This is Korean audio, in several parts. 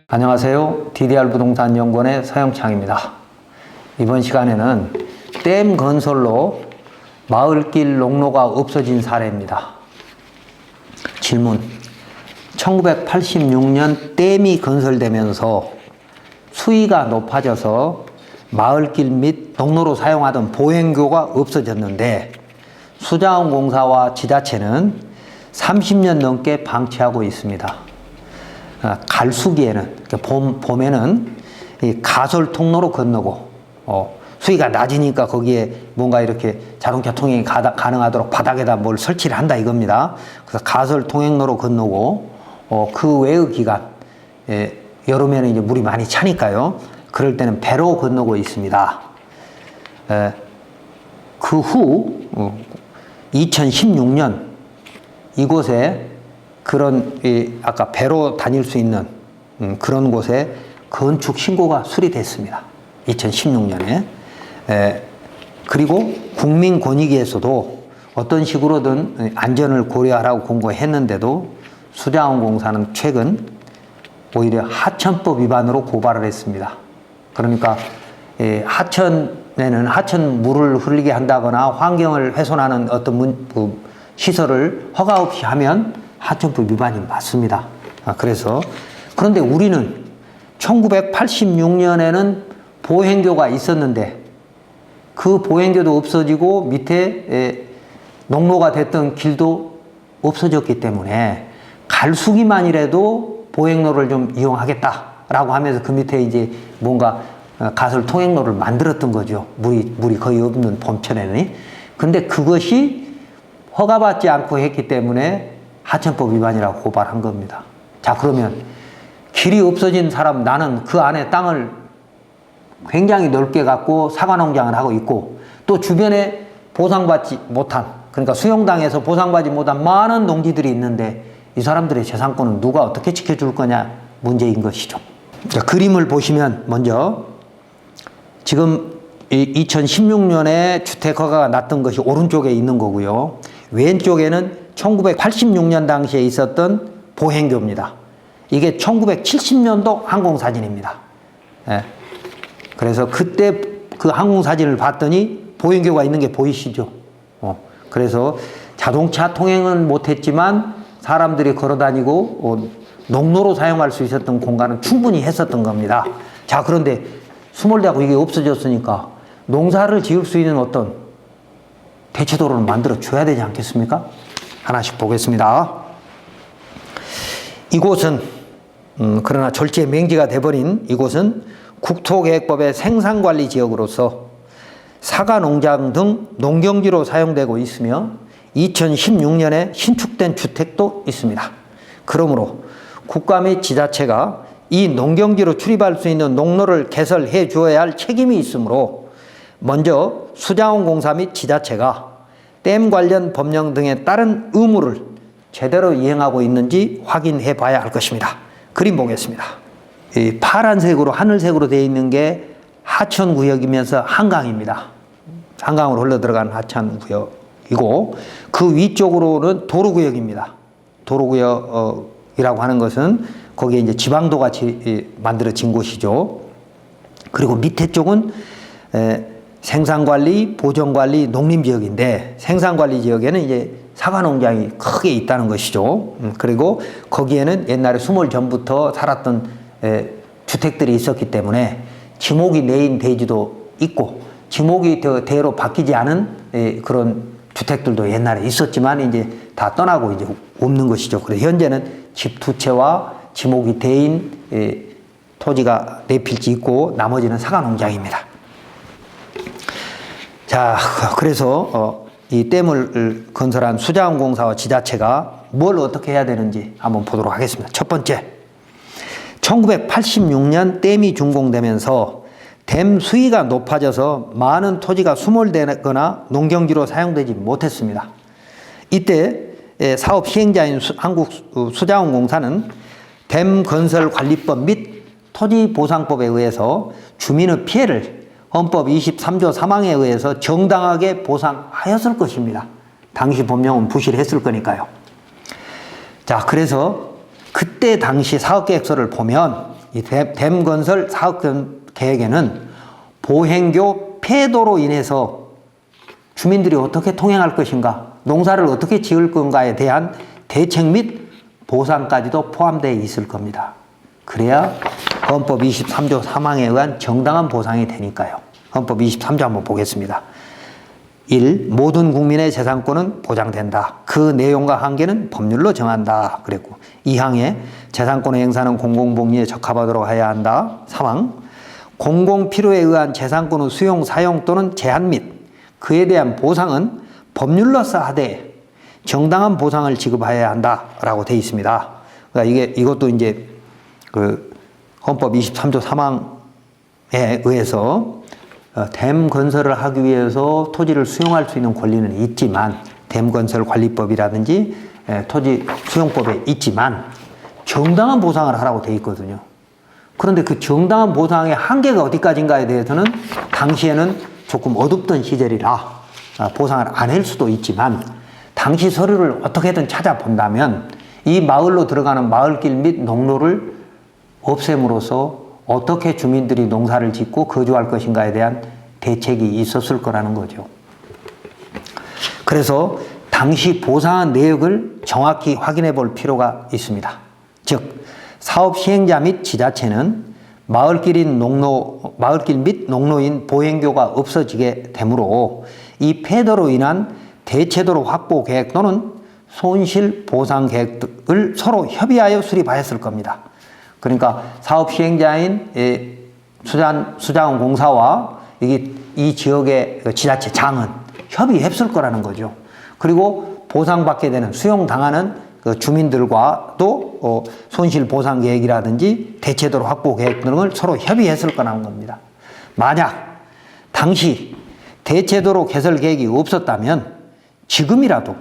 안녕하세요. DDR부동산연구원의 서영창입니다. 이번 시간에는 댐 건설로 마을길 농로가 없어진 사례입니다. 질문: 1986년 댐이 건설되면서 수위가 높아져서 마을길 및 농로로 사용하던 보행교가 없어졌는데 수자원공사와 지자체는 30년 넘게 방치하고 있습니다. 갈수기에는, 봄에는 이 가설 통로로 건너고, 수위가 낮으니까 거기에 뭔가 이렇게 자동차 통행이 가능하도록 바닥에다 뭘 설치를 한다 이겁니다. 그래서 가설 통행로로 건너고, 그 외의 기간, 여름에는 이제 물이 많이 차니까요. 그럴 때는 배로 건너고 있습니다. 그 후, 2016년 이곳에 그런 아까 배로 다닐 수 있는 그런 곳에 건축 신고가 수리됐습니다. 2016년에. 그리고 국민권익위에서도 어떤 식으로든 안전을 고려하라고 공고했는데도 수자원공사는 최근 오히려 하천법 위반으로 고발을 했습니다. 그러니까 하천에는 하천 물을 흐르게 한다거나 환경을 훼손하는 어떤 시설을 허가 없이 하면 하천법 위반이 맞습니다. 그런데 우리는 1986년에는 보행교가 있었는데 그 보행교도 없어지고 밑에 농로가 됐던 길도 없어졌기 때문에 갈수기만이라도 보행로를 좀 이용하겠다라고 하면서 그 밑에 이제 뭔가 가설 통행로를 만들었던 거죠. 물이 거의 없는 봄철에는. 근데 그것이 허가받지 않고 했기 때문에 하천법 위반이라고 고발한 겁니다. 자, 그러면 길이 없어진 사람, 나는 그 안에 땅을 굉장히 넓게 갖고 사과농장을 하고 있고 또 주변에 보상받지 못한, 그러니까 수용당해서 보상받지 못한 많은 농지들이 있는데 이 사람들의 재산권은 누가 어떻게 지켜줄 거냐 문제인 것이죠. 자, 그림을 보시면 먼저 지금 2016년에 주택허가가 났던 것이 오른쪽에 있는 거고요. 왼쪽에는 1986년 당시에 있었던 보행교입니다. 이게 1970년도 항공사진입니다. 그래서 그때 그 항공사진을 봤더니 보행교가 있는 게 보이시죠? 그래서 자동차 통행은 못했지만 사람들이 걸어다니고 농로로 사용할 수 있었던 공간은 충분히 했었던 겁니다. 자, 그런데 수몰되고 이게 없어졌으니까 농사를 지을 수 있는 어떤 대체도로를 만들어 줘야 되지 않겠습니까? 하나씩 보겠습니다. 이곳은 그러나 졸지에 맹지가 돼버린 이곳은 국토계획법의 생산관리지역으로서 사과농장 등 농경지로 사용되고 있으며 2016년에 신축된 주택도 있습니다. 그러므로 국가 및 지자체가 이 농경지로 출입할 수 있는 농로를 개설해 주어야 할 책임이 있으므로 먼저 수자원공사 및 지자체가 댐 관련 법령 등에 따른 의무를 제대로 이행하고 있는지 확인해 봐야 할 것입니다. 그림 보겠습니다. 이 파란색으로 하늘색으로 되어 있는 게 하천구역이면서 한강입니다. 한강으로 흘러 들어가는 하천구역이고 그 위쪽으로는 도로구역입니다. 도로구역이라고 하는 것은 거기에 이제 지방도가 만들어진 곳이죠. 그리고 밑에 쪽은 생산관리, 보전관리, 농림지역인데 생산관리 지역에는 이제 사과농장이 크게 있다는 것이죠. 그리고 거기에는 옛날에 수몰 전부터 살았던 주택들이 있었기 때문에 지목이 내인 대지도 있고 지목이 대로 바뀌지 않은 그런 주택들도 옛날에 있었지만 이제 다 떠나고 이제 없는 것이죠. 그래서 현재는 집 두 채와 지목이 대인 토지가 네 필지 있고 나머지는 사과농장입니다. 자, 그래서 이 댐을 건설한 수자원공사와 지자체가 뭘 어떻게 해야 되는지 한번 보도록 하겠습니다. 첫 번째, 1986년 댐이 준공되면서 댐 수위가 높아져서 많은 토지가 수몰되거나 농경지로 사용되지 못했습니다. 이때 사업 시행자인 한국수자원공사는 댐 건설 관리법 및 토지보상법에 의해서 주민의 피해를 헌법 23조 3항에 의해서 정당하게 보상하였을 것입니다. 당시 법령은 부실을 했을 거니까요. 자, 그래서 그때 당시 사업계획서를 보면 이 댐 건설 사업 계획에는 보행교 폐도로 인해서 주민들이 어떻게 통행할 것인가, 농사를 어떻게 지을 건가에 대한 대책 및 보상까지도 포함되어 있을 겁니다. 그래야 헌법 23조 3항에 의한 정당한 보상이 되니까요. 헌법 23조 한번 보겠습니다. 1. 모든 국민의 재산권은 보장된다. 그 내용과 한계는 법률로 정한다. 그랬고 2항에 재산권의 행사는 공공복리에 적합하도록 해야 한다. 3항 공공필요에 의한 재산권의 수용, 사용 또는 제한 및 그에 대한 보상은 법률로서 하되 정당한 보상을 지급해야 한다라고 되어 있습니다. 그러니까 이것도 이제 그 헌법 23조 3항에 의해서 댐 건설을 하기 위해서 토지를 수용할 수 있는 권리는 있지만 댐 건설 관리법이라든지 토지 수용법에 있지만 정당한 보상을 하라고 되어 있거든요. 그런데 그 정당한 보상의 한계가 어디까지인가에 대해서는 당시에는 조금 어둡던 시절이라 보상을 안 할 수도 있지만 당시 서류를 어떻게든 찾아본다면 이 마을로 들어가는 마을길 및 농로를 없앰으로써 어떻게 주민들이 농사를 짓고 거주할 것인가에 대한 대책이 있었을 거라는 거죠. 그래서 당시 보상한 내역을 정확히 확인해 볼 필요가 있습니다. 즉 사업 시행자 및 지자체는 마을길 및 농로인 보행교가 없어지게 되므로 이 폐도로 인한 대체도로 확보 계획 또는 손실 보상 계획을 서로 협의하여 수립하였을 겁니다. 그러니까 사업 시행자인 수자원공사와 이 지역의 지자체 장은 협의했을 거라는 거죠. 그리고 보상받게 되는 수용당하는 그 주민들과도 손실 보상 계획이라든지 대체도로 확보 계획 등을 서로 협의했을 거라는 겁니다. 만약 당시 대체도로 개설 계획이 없었다면 지금이라도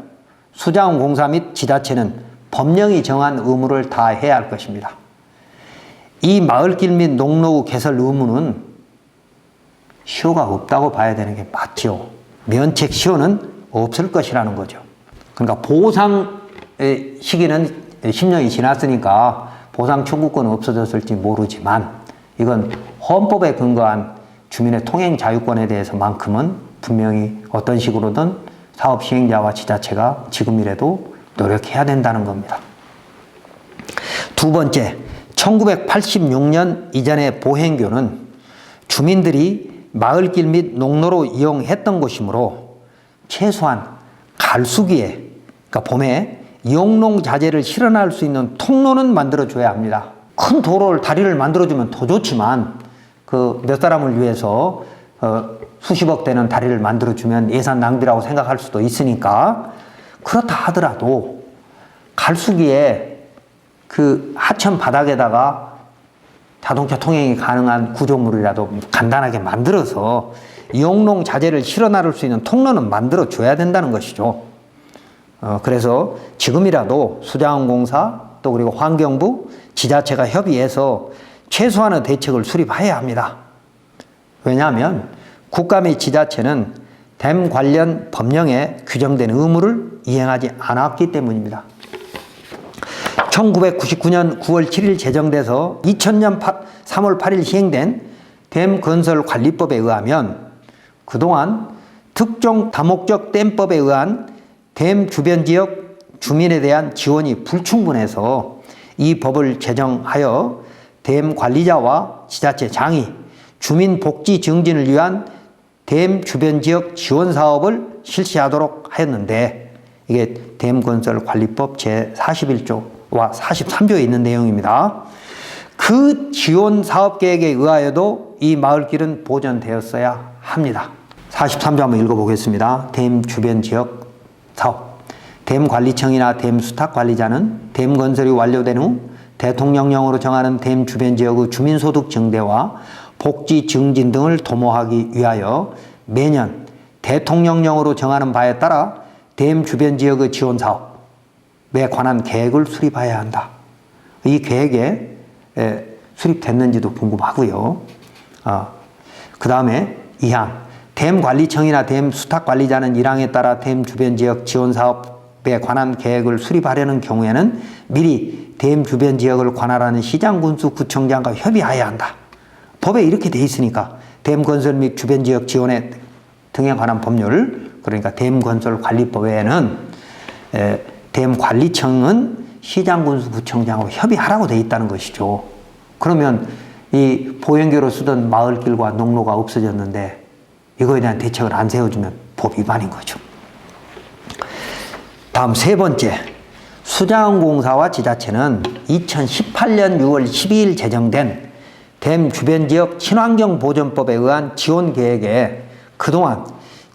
수자원공사 및 지자체는 법령이 정한 의무를 다해야 할 것입니다. 이 마을길 및 농로 개설 의무는 시효가 없다고 봐야 되는 게 맞죠. 면책 시효는 없을 것이라는 거죠. 그러니까 보상의 시기는 10년이 지났으니까 보상 청구권은 없어졌을지 모르지만 이건 헌법에 근거한 주민의 통행 자유권에 대해서만큼은 분명히 어떤 식으로든 사업 시행자와 지자체가 지금이라도 노력해야 된다는 겁니다. 두 번째, 1986년 이전의 보행교는 주민들이 마을길 및 농로로 이용했던 곳이므로 최소한 갈수기에, 그러니까 봄에 영농 자재를 실어날 수 있는 통로는 만들어줘야 합니다. 큰 도로를, 다리를 만들어주면 더 좋지만 그 몇 사람을 위해서 수십억 되는 다리를 만들어주면 예산 낭비라고 생각할 수도 있으니까 그렇다 하더라도 갈수기에 그 하천 바닥에다가 자동차 통행이 가능한 구조물이라도 간단하게 만들어서 영농 자재를 실어 나를 수 있는 통로는 만들어 줘야 된다는 것이죠. 그래서 지금이라도 수자원공사 또 그리고 환경부, 지자체가 협의해서 최소한의 대책을 수립해야 합니다. 왜냐하면 국가 및 지자체는 댐 관련 법령에 규정된 의무를 이행하지 않았기 때문입니다. 1999년 9월 7일 제정돼서 2000년 3월 8일 시행된 댐 건설 관리법에 의하면 그동안 특정 다목적 댐법에 의한 댐 주변 지역 주민에 대한 지원이 불충분해서 이 법을 제정하여 댐 관리자와 지자체 장이 주민 복지 증진을 위한 댐 주변 지역 지원 사업을 실시하도록 하였는데 이게 댐 건설 관리법 제41조와 43조에 있는 내용입니다. 그 지원 사업 계획에 의하여도 이 마을길은 보존되었어야 합니다. 43조 한번 읽어보겠습니다. 댐 주변 지역 사업. 댐 관리청이나 댐 수탁 관리자는 댐 건설이 완료된 후 대통령령으로 정하는 댐 주변 지역의 주민소득 증대와 복지 증진 등을 도모하기 위하여 매년 대통령령으로 정하는 바에 따라 댐 주변 지역의 지원 사업에 관한 계획을 수립해야 한다. 이 계획에 수립됐는지도 궁금하고요. 그 다음에 2항 댐 관리청이나 댐 수탁 관리자는 1항에 따라 댐 주변 지역 지원 사업 댐건설에 관한 계획을 수립하려는 경우에는 미리 댐 주변 지역을 관할하는 시장군수구청장과 협의해야 한다. 법에 이렇게 돼 있으니까 댐 건설 및 주변 지역 지원에 등에 관한 법률, 그러니까 댐 건설 관리법 외에는 댐 관리청은 시장군수구청장하고 협의하라고 돼 있다는 것이죠. 그러면 이 보행교로 쓰던 마을길과 농로가 없어졌는데 이거에 대한 대책을 안 세워주면 법 위반인 거죠. 다음 세 번째, 수자원공사와 지자체는 2018년 6월 12일 제정된 댐 주변 지역 친환경 보전법에 의한 지원 계획에 그동안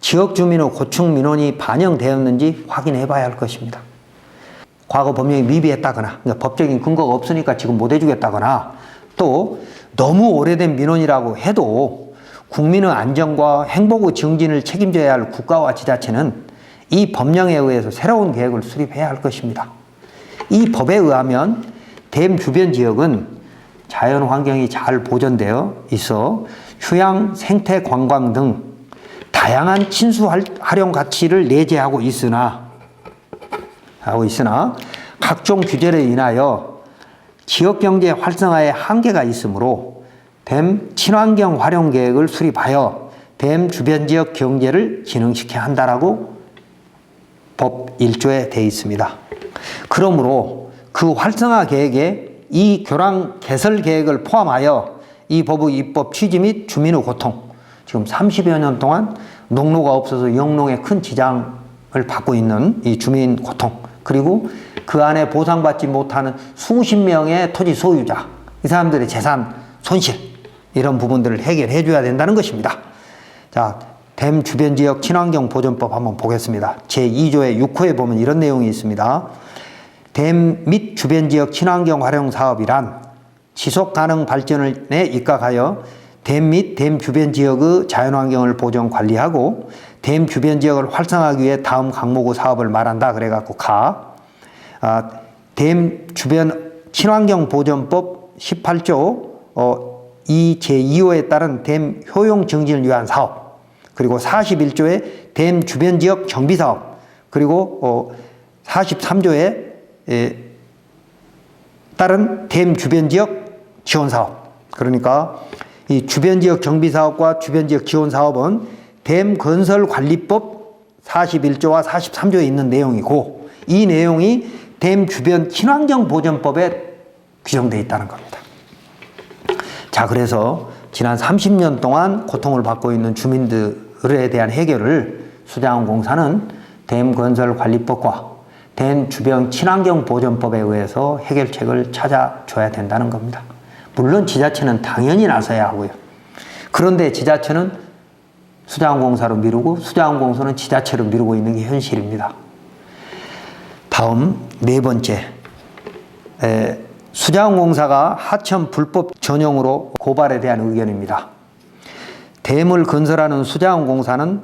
지역 주민의 고충 민원이 반영되었는지 확인해 봐야 할 것입니다. 과거 법령이 미비했다거나, 그러니까 법적인 근거가 없으니까 지금 못 해주겠다거나, 또 너무 오래된 민원이라고 해도 국민의 안전과 행복의 증진을 책임져야 할 국가와 지자체는 이 법령에 의해서 새로운 계획을 수립해야 할 것입니다. 이 법에 의하면 댐 주변 지역은 자연 환경이 잘 보존되어 있어 휴양, 생태, 관광 등 다양한 친수 활용 가치를 내재하고 있으나 각종 규제로 인하여 지역경제 활성화에 한계가 있으므로 댐 친환경 활용 계획을 수립하여 댐 주변 지역 경제를 진흥시켜야 한다라고 법 1조에 되어 있습니다. 그러므로 그 활성화 계획에 이 교량 개설 계획을 포함하여 이 법의 입법 취지 및 주민의 고통, 지금 30여 년 동안 농로가 없어서 영농에 큰 지장을 받고 있는 이 주민 고통, 그리고 그 안에 보상받지 못하는 수십 명의 토지 소유자, 이 사람들의 재산 손실, 이런 부분들을 해결해 줘야 된다는 것입니다. 자, 댐 주변 지역 친환경 보전법 한번 보겠습니다. 제2조의 6호에 보면 이런 내용이 있습니다. 댐 및 주변 지역 친환경 활용 사업이란 지속 가능 발전에 입각하여 댐 및 댐 주변 지역의 자연환경을 보존 관리하고 댐 주변 지역을 활성화하기 위해 다음 항목의 사업을 말한다. 그래갖고 댐 주변 친환경 보존법 18조 이 제2호에 따른 댐 효용 증진을 위한 사업, 그리고 41조의 댐 주변 지역 정비 사업, 그리고 43조에 따른 댐 주변 지역 지원 사업. 그러니까 이 주변 지역 정비 사업과 주변 지역 지원 사업은 댐 건설 관리법 41조와 43조에 있는 내용이고, 이 내용이 댐 주변 친환경 보전법에 규정되어 있다는 겁니다. 자, 그래서 지난 30년 동안 고통을 받고 있는 주민들에 대한 해결을 수자원공사는 댐 건설 관리법과 댐 주변 친환경 보전법에 의해서 해결책을 찾아줘야 된다는 겁니다. 물론 지자체는 당연히 나서야 하고요. 그런데 지자체는 수자원공사로 미루고 수자원공사는 지자체로 미루고 있는 게 현실입니다. 다음 네 번째, 수자원공사가 하천 불법 전용으로 고발에 대한 의견입니다. 댐을 건설하는 수자원공사는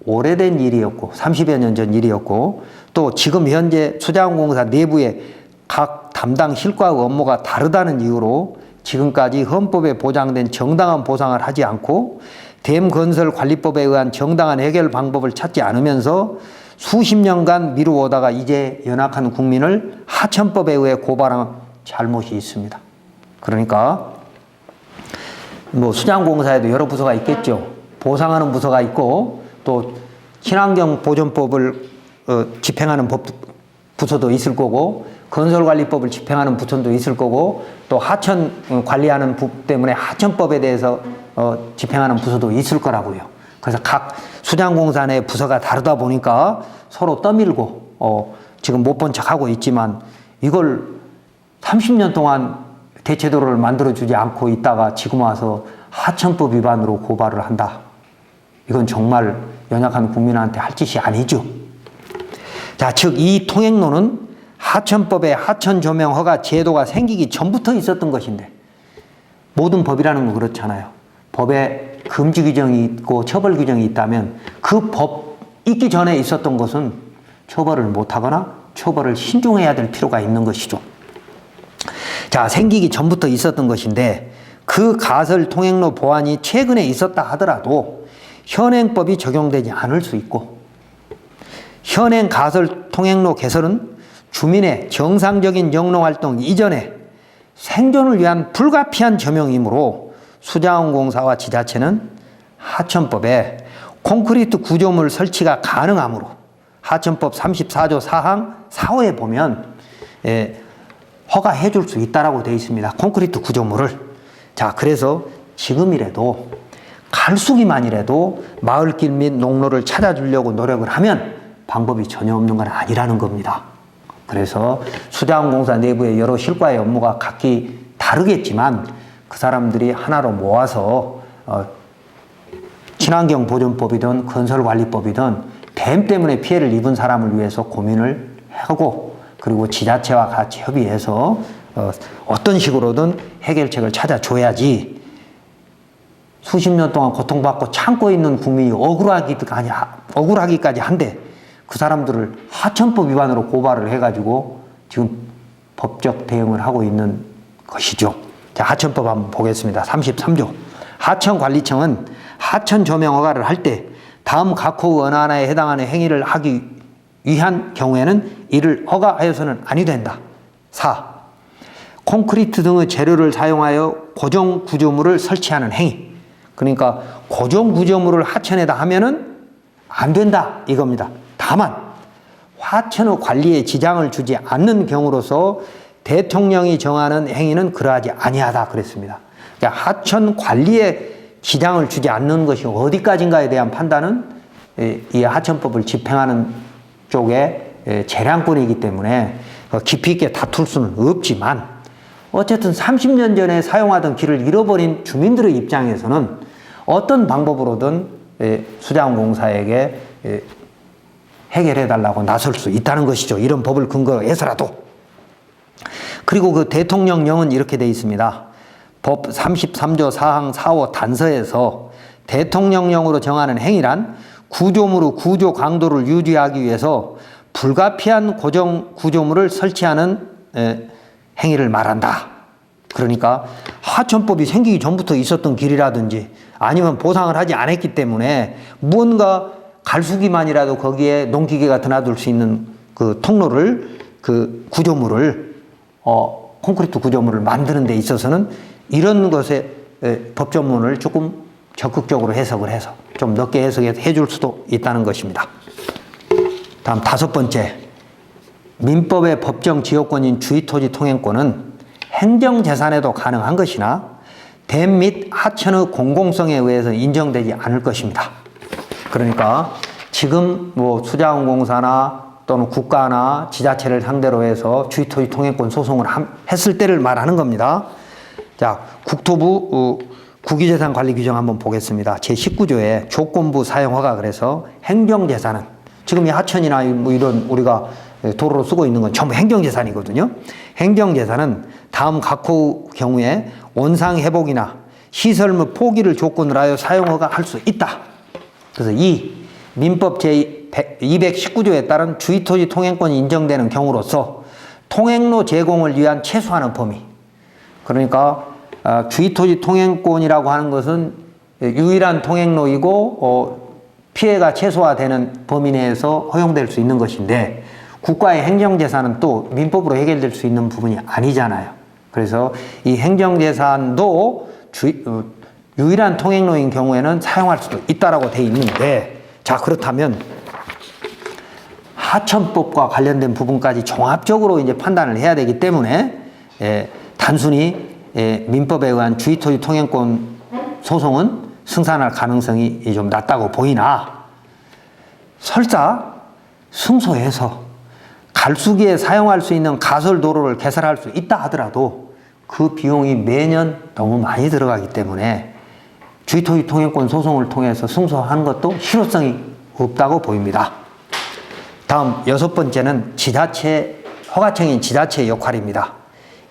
오래된 일이었고 30여 년 전 일이었고, 또 지금 현재 수자원공사 내부의 각 담당 실과의 업무가 다르다는 이유로 지금까지 헌법에 보장된 정당한 보상을 하지 않고 댐 건설 관리법에 의한 정당한 해결 방법을 찾지 않으면서 수십 년간 미루어다가 이제 연약한 국민을 하천법에 의해 고발한 잘못이 있습니다. 그러니까 뭐 수자원공사에도 여러 부서가 있겠죠. 보상하는 부서가 있고 또 친환경 보존법을 집행하는 부서도 있을 거고, 건설관리법을 집행하는 부서도 있을 거고, 또 하천 관리하는 부 때문에 하천법에 대해서 집행하는 부서도 있을 거라고요. 그래서 각 수자원공사 내 부서가 다르다 보니까 서로 떠밀고 지금 못 본 척하고 있지만, 이걸 30년 동안 대체도로를 만들어주지 않고 있다가 지금 와서 하천법 위반으로 고발을 한다. 이건 정말 연약한 국민한테 할 짓이 아니죠. 자, 즉 이 통행로는 하천법에 하천조명허가 제도가 생기기 전부터 있었던 것인데, 모든 법이라는 건 그렇잖아요. 법에 금지 규정이 있고 처벌 규정이 있다면 그 법 있기 전에 있었던 것은 처벌을 못하거나 처벌을 신중해야 될 필요가 있는 것이죠. 자, 생기기 전부터 있었던 것인데 그 가설 통행로 보완이 최근에 있었다 하더라도 현행법이 적용되지 않을 수 있고, 현행 가설 통행로 개설은 주민의 정상적인 영농활동 이전에 생존을 위한 불가피한 저명이므로 수자원공사와 지자체는 하천법에 콘크리트 구조물 설치가 가능하므로 하천법 34조 4항 4호에 보면 허가해 줄 수 있다라고 되어 있습니다. 콘크리트 구조물을. 자, 그래서 지금이라도 갈수기만이라도 마을길 및 농로를 찾아주려고 노력을 하면 방법이 전혀 없는 건 아니라는 겁니다. 그래서 수자원공사 내부의 여러 실과의 업무가 각기 다르겠지만 그 사람들이 하나로 모아서 친환경 보존법이든 건설관리법이든 댐 때문에 피해를 입은 사람을 위해서 고민을 하고 그리고 지자체와 같이 협의해서 어떤 식으로든 해결책을 찾아줘야지 수십 년 동안 고통받고 참고 있는 국민이 억울하기까지 한데 그 사람들을 하천법 위반으로 고발을 해가지고 지금 법적 대응을 하고 있는 것이죠. 자, 하천법 한번 보겠습니다. 33조. 하천관리청은 하천 조명 허가를 할 때 다음 각호 어느 하나에 해당하는 행위를 하기 위한 경우에는 이를 허가하여서는 아니 된다. 4. 콘크리트 등의 재료를 사용하여 고정 구조물을 설치하는 행위. 그러니까 고정 구조물을 하천에다 하면은 안 된다 이겁니다. 다만 하천의 관리에 지장을 주지 않는 경우로서 대통령이 정하는 행위는 그러하지 아니하다 그랬습니다. 그러니까 하천 관리에 지장을 주지 않는 것이 어디까지인가에 대한 판단은 이 하천법을 집행하는 쪽에 재량권이기 때문에 깊이 있게 다툴 수는 없지만 어쨌든 30년 전에 사용하던 길을 잃어버린 주민들의 입장에서는 어떤 방법으로든 수자원공사에게 해결해달라고 나설 수 있다는 것이죠. 이런 법을 근거로 해서라도. 그리고 그 대통령령은 이렇게 되어 있습니다. 법 33조 4항 4호 단서에서 대통령령으로 정하는 행위란 구조물의 구조 강도를 유지하기 위해서 불가피한 고정 구조물을 설치하는 행위를 말한다. 그러니까 하천법이 생기기 전부터 있었던 길이라든지 아니면 보상을 하지 않았기 때문에 무언가 갈수기만이라도 거기에 농기계가 드나들 수 있는 그 통로를 그 구조물을 콘크리트 구조물을 만드는 데 있어서는 이런 것에 법조문을 조금 적극적으로 해석을 해서 좀 넓게 해석해 줄 수도 있다는 것입니다. 다음 5번째, 민법의 법정 지역권인 주의토지 통행권은 행정재산에도 가능한 것이나 댐 및 하천의 공공성에 의해서 인정되지 않을 것입니다. 그러니까 지금 뭐 수자원공사나 또는 국가나 지자체를 상대로 해서 주의토지 통행권 소송을 했을 때를 말하는 겁니다. 자, 국토부 국유재산 관리 규정 한번 보겠습니다. 제19조에 조건부 사용허가 그래서 행정재산은 지금 이 하천이나 뭐 이런 우리가 도로로 쓰고 있는 건 전부 행정재산이거든요. 행정재산은 다음 각호 경우에 원상회복이나 시설물 포기를 조건으로 하여 사용허가 할 수 있다. 그래서 이 민법 제219조에 따른 주의토지 통행권이 인정되는 경우로서 통행로 제공을 위한 최소한의 범위. 그러니까 주의토지 통행권이라고 하는 것은 유일한 통행로이고 피해가 최소화되는 범위 내에서 허용될 수 있는 것인데 국가의 행정재산은 또 민법으로 해결될 수 있는 부분이 아니잖아요. 그래서 이 행정재산도 유일한 통행로인 경우에는 사용할 수도 있다라고 돼 있는데, 자, 그렇다면 하천법과 관련된 부분까지 종합적으로 이제 판단을 해야 되기 때문에 단순히 민법에 의한 주의토지 통행권 소송은 승산할 가능성이 좀 낮다고 보이나 설사 승소해서 갈수기에 사용할 수 있는 가설도로를 개설할 수 있다 하더라도 그 비용이 매년 너무 많이 들어가기 때문에 주의토지 통행권 소송을 통해서 승소하는 것도 실효성이 없다고 보입니다. 다음 6번째는 지자체, 허가청인 지자체의 역할입니다.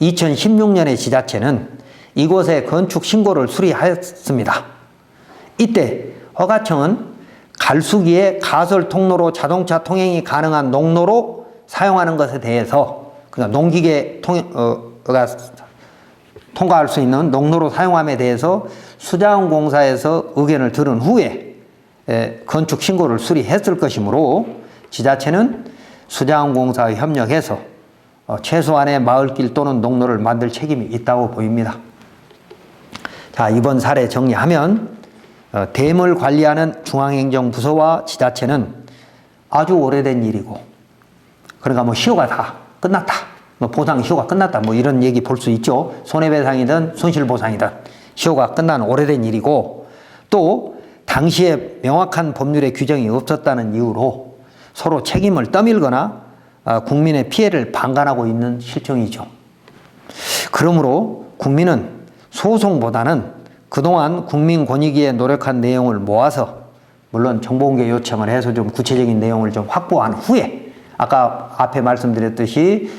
2016년에 지자체는 이곳에 건축 신고를 수리하였습니다. 이때 허가청은 갈수기에 가설 통로로 자동차 통행이 가능한 농로로 사용하는 것에 대해서, 그러니까 농기계 통과할 수 있는 농로로 사용함에 대해서 수자원공사에서 의견을 들은 후에 건축 신고를 수리했을 것이므로 지자체는 수자원공사와 협력해서 최소한의 마을길 또는 농로를 만들 책임이 있다고 보입니다. 자, 이번 사례 정리하면 댐을 관리하는 중앙행정부서와 지자체는 아주 오래된 일이고, 그러니까 뭐 시효가 다 끝났다, 뭐 보상 시효가 끝났다, 뭐 이런 얘기 볼 수 있죠. 손해배상이든 손실보상이든 시효가 끝난 오래된 일이고, 또 당시에 명확한 법률의 규정이 없었다는 이유로 서로 책임을 떠밀거나 국민의 피해를 방관하고 있는 실정이죠. 그러므로 국민은 소송보다는 그동안 국민권익위에 노력한 내용을 모아서, 물론 정보공개 요청을 해서 좀 구체적인 내용을 좀 확보한 후에, 아까 앞에 말씀드렸듯이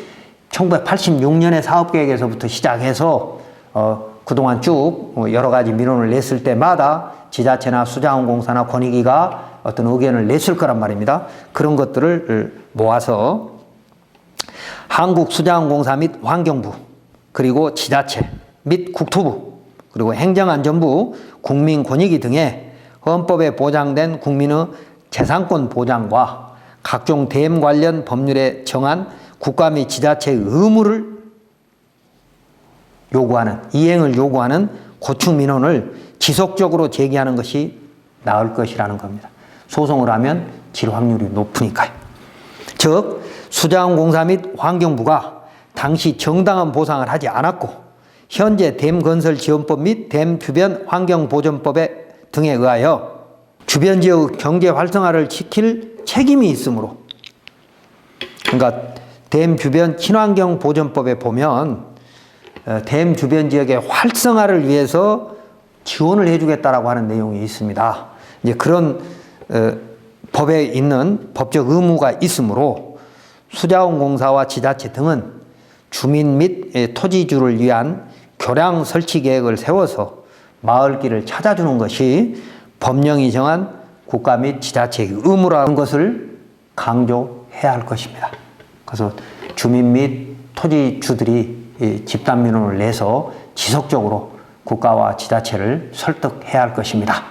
1986년에 사업계획에서부터 시작해서 그동안 쭉 여러 가지 민원을 냈을 때마다 지자체나 수자원공사나 권익위가 어떤 의견을 냈을 거란 말입니다. 그런 것들을 모아서 한국수자원공사 및 환경부, 그리고 지자체 및 국토부, 그리고 행정안전부, 국민권익위 등의 헌법에 보장된 국민의 재산권 보장과 각종 댐 관련 법률에 정한 국가 및 지자체의 의무를 요구하는, 이행을 요구하는 고충 민원을 지속적으로 제기하는 것이 나을 것이라는 겁니다. 소송을 하면 질 확률이 높으니까요. 즉, 수자원공사 및 환경부가 당시 정당한 보상을 하지 않았고, 현재 댐 건설 지원법 및 댐 주변 환경보전법 등에 의하여 주변 지역 경제 활성화를 시킬 책임이 있으므로, 그러니까 댐 주변 친환경 보전법에 보면 댐 주변 지역의 활성화를 위해서 지원을 해주겠다라고 하는 내용이 있습니다. 이제 그런 법에 있는 법적 의무가 있으므로 수자원공사와 지자체 등은 주민 및 토지주를 위한 교량 설치 계획을 세워서 마을길을 찾아주는 것이 법령이 정한 국가 및 지자체의 의무라는 것을 강조해야 할 것입니다. 그래서 주민 및 토지주들이 집단 민원을 내서 지속적으로 국가와 지자체를 설득해야 할 것입니다.